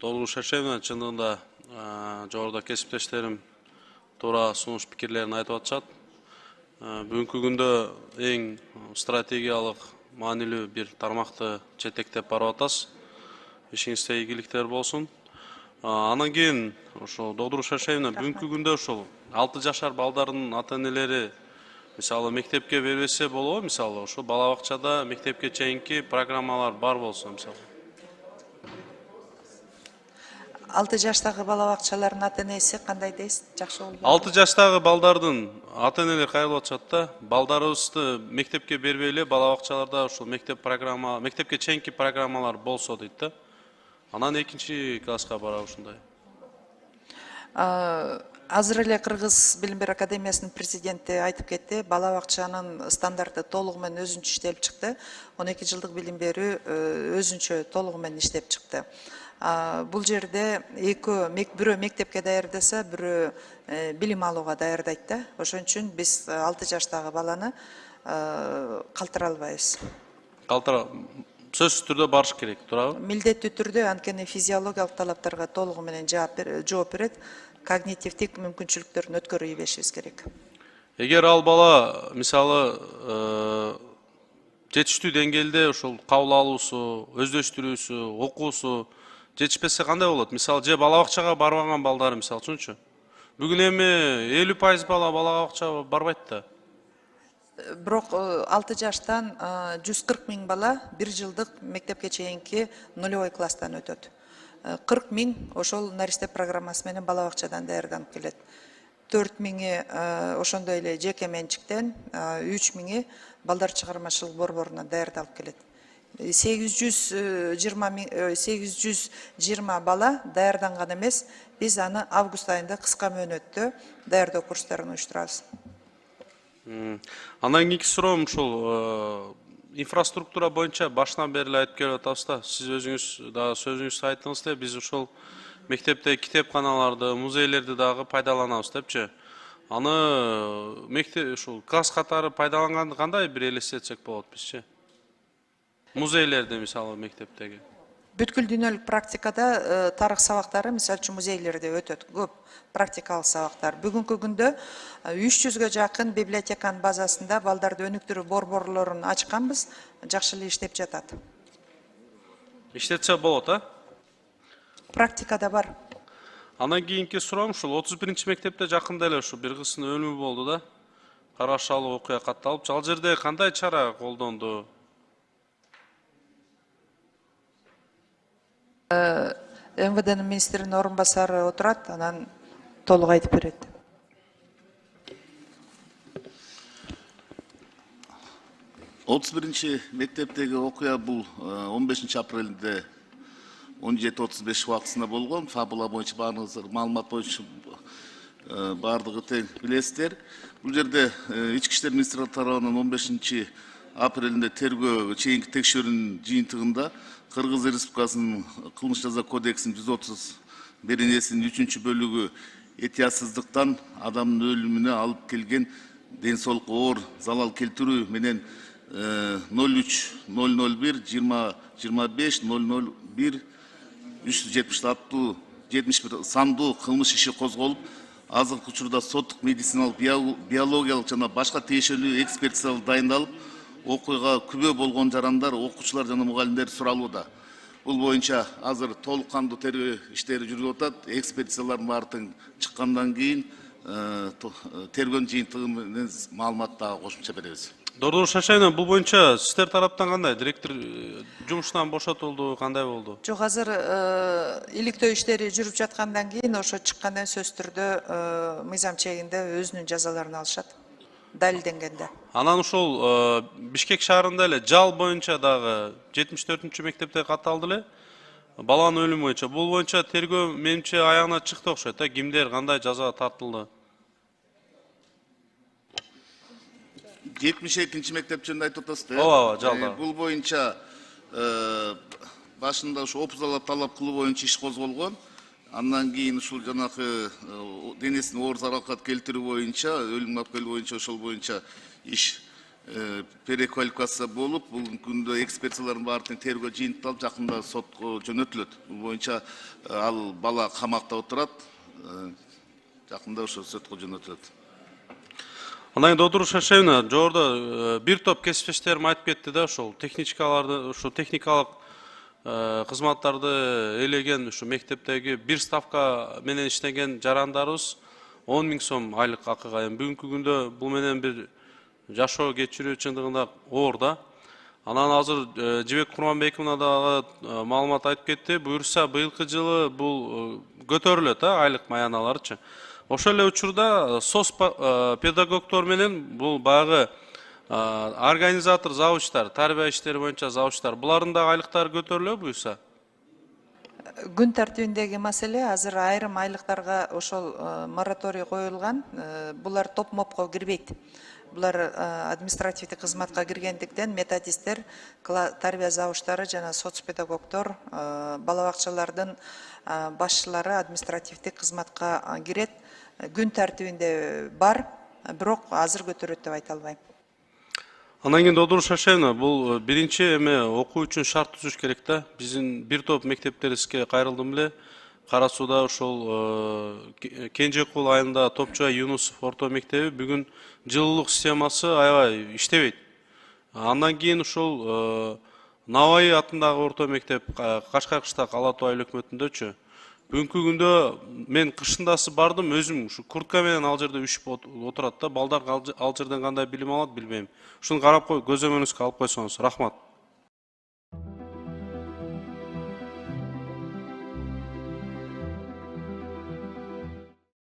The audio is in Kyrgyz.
Долгу Шершевна чындыгында жогоруда кесиптештерим туура сунуш пикирлерин айтып атышат. Бүгүнкү күндө эң стратегиялык маанилүү бир тармакты жетектеп барып атабыз. Ишиңизде ийгиликтер болсун. Анан кийин ошо Долгу Шершевна бүгүнкү күндө ошол 6 жашар балдардын ата-энелери мисалы мектепке бербесе болобу, мисалы ошо бала бакчада мектепке чейинки программалар бар болсо мисалы. 6 жаштагы бала бакчалардын ата-энеси кандай дейсиз? Жакшы болбойбу? 6 жаштагы балдардын ата-энелери кайрылып атышат да. Балдарыбызды мектепке бербей эле бала бакчаларда ошол мектепке чейинки программалар болсо дейт да. Анан экинчи класска барабы ушундай. Азыр эле Кыргыз Билим берүү академиясынын президенти айтып кетти, бала бакчанын стандарты толугу менен өзүнчө иштелип чыкты. 12 жылдык билим берүү өзүнчө толугу менен иштеп чыкты. Бул жерде бирөө мектепке даярдаса, бирөө билим алууга даярдайт да. Ошон үчүн биз 6 жаштагы баланы калтыра албайбыз. Сөзсүз түрдө барыш керек, туурабы? Милдеттүү түрдө анткени физиологиялык талаптарга толугу менен жооп берет. Когнитивдик мүмкүнчүлүктөрүн өткөрүү беришибиз керек. Эгер ал бала мисалы жетиштүү деңгээлде ошол кабыл алуусу, өздөштүрүүсү, окуусу жетишпесе кандай болот? Мисалы же бала бакчага барбаган балдары мисалы үчүнчү. Бүгүн эми 50% бала бакчага барбайт да. Бирок 6 жаштан 140 000 бала 1 жылдык мектепке чейинки нулевой класстан өтөт. 40 000 ошол наристе программасы менен бала бакчадан даярданып келет. 4 000 ошондой эле жеке менчиктен, 3 000 балдар чыгармачылык борборунан даярдалып келет. 820 бала даярданган эмес. Биз аны август айында кыска мөөнөттө даярдоо курстарын уюштурабыз. Андан кийинки суроом ушул инфраструктура боюнча башынан бери эле айтып келип атабыз да. Сиз өзүңүз дагы сөзүңүздө айттыңыз да, биз ушул мектепте китепканаларды, музейлерди дагы пайдаланабыз депчи. Аны мектеп ушул класс катары пайдаланганды кандай бир элестетсек болот бизчи? Музейлерди мисалы мектептеги. Бүткүл дүйнөлүк практикада тарых сабактары, мисалы үчүн музейлерде өтөт. Көп практикалык сабактар. Бүгүнкү күндө 300гө жакын библиотеканын базасында балдарды өнүктүрүү борборлорун ачканбыз. Жакшы эле иштеп жатат. Иштетсе болот, а? Практикада бар. Андан кийинки суроом ушул 31 мектепте жакында эле ушу бир кыздын өлүмү болду да. Карашалуу окуя катталып, ал жерде кандай чара колдонду? МВДнын министринин орун басары отурат, анан толук айтып берет. Мектептеги окуя бул 15 апрелде 17:35 убактысында болгон. Фабула боюнча баарыңыздар маалымат боюнча баардыгы тең билесиздер. Бул жерде Ички иштер министрлиги тарабынан 15 апрелинде тергөө чейинки текшерүүнүн жыйынтыгында Кыргыз Республикасынын кылмыш жаза кодексинин 131-несинин 3-бөлүгү этиятсыздыктан адамдын өлүмүнө алып келген ден соолукка оор залал келтирүү менен 03-001-25-001-370 сандуу кылмыш иши козголуп, азыркы учурда соттук медициналык, биологиялык жана башка тиешелүү экспертизалар дайындалып, окуяга күбө болгон жарандар, окуучулар жана мугалимдер суралууда. Бул боюнча азыр толук кандуу тергөө иштери жүрүп атат. Экспертизалардын баары тең чыккандан кийин тергөөнүн жыйынтыгы менен маалымат дагы кошумча беребиз. Долгу Шершевна, бул боюнча сиздер тараптан кандай? Директор жумуштан бошотулду, кандай болду? Жок, азыр иликтөө иштери жүрүп жаткандан кийин ошо чыккандан сөзсүз түрдө мыйзам чегинде өзүнүн жазаларын алышат. Далилденгенде. Анан ушул Бишкек шаарында эле жал боюнча дагы 74-мектепте катталды эле. Баланын өлүмү боюнча. Бул боюнча тергөө менимче аягына чыкты окшойт. Кимдер кандай жазага тартылды? 72 мектеп жөнүндө айтып атасыздар. Ооба, жалда. Бул боюнча башында ушу опузалап талап кылуу боюнча иш козголгон. Андан кийин ушул жанакы денесине оор заракат келтирүү боюнча, өлүмгө алып келүү боюнча ошол боюнча иш переквалификация болуп, бүгүнкү күндө экспертиялардын баары тең тергөө жыйынтыкталып, жакында сотко жөнөтүлөт. Бул боюнча ал бала камакта отурат, жакында ошо сотко жөнөтүлөт. Анан кийин Додуруш Шашевна жогоруда бир топ кесиптештерим айтып кетти да, ошол техникалык кызматтарды ээлеген ушу мектептеги бир ставка менен иштеген жарандарыбыз 10 000 сом айлык акыга. Бүгүнкү күндө бул менен бир жашоо кечирүү чындыгында оор да. Анан азыр Жибек Курманбековна дагы маалымат айтып кетти. Буюрса быйылкы жылы бул көтөрүлөт айлык маяналарычы. Ошол эле учурда СОС педагогтор менен бул баягы организатор завучтар, тарбия иштери боюнча завучтар, булардын да айлыктары көтөрүлөбү буюрса? Күн тартибиндеги маселе азыр айрым айлыктарга ошол мораторий коюлган. Булар топ мопко кирбейт. Булар административдик кызматка киргендиктен методисттер, тарбия завучтары жана соцпедагогтор, бала бакчалардын башчылары административдик кызматка кирет. Күн тартибинде бар, бирок азыр көтөрөт деп айта албайм. Анан кийин Додуруш Шашевна, бул биринчи эме окуу үчүн шарт түзүш керек да. Биздин бир топ мектептерибизге кайрылдым эле. Кара Сууда ошол Кенжекул айылында Топчубай Юнусов орто мектеби бүгүн жылуулук системасы аябай иштебейт. Андан кийин ошол Наваи атындагы орто мектеп Кашкар кыштак Ала Тоо айыл өкмөтүндөчү. Бүгүнкү күндө мен кышындасы бардым, өзүм ушу куртка менен ал жерде үшүп отурат да, балдар ал жерден кандай билим алат билбейм. Ушуну карап көзөмөлүңүзгө алып койсоңуз, рахмат.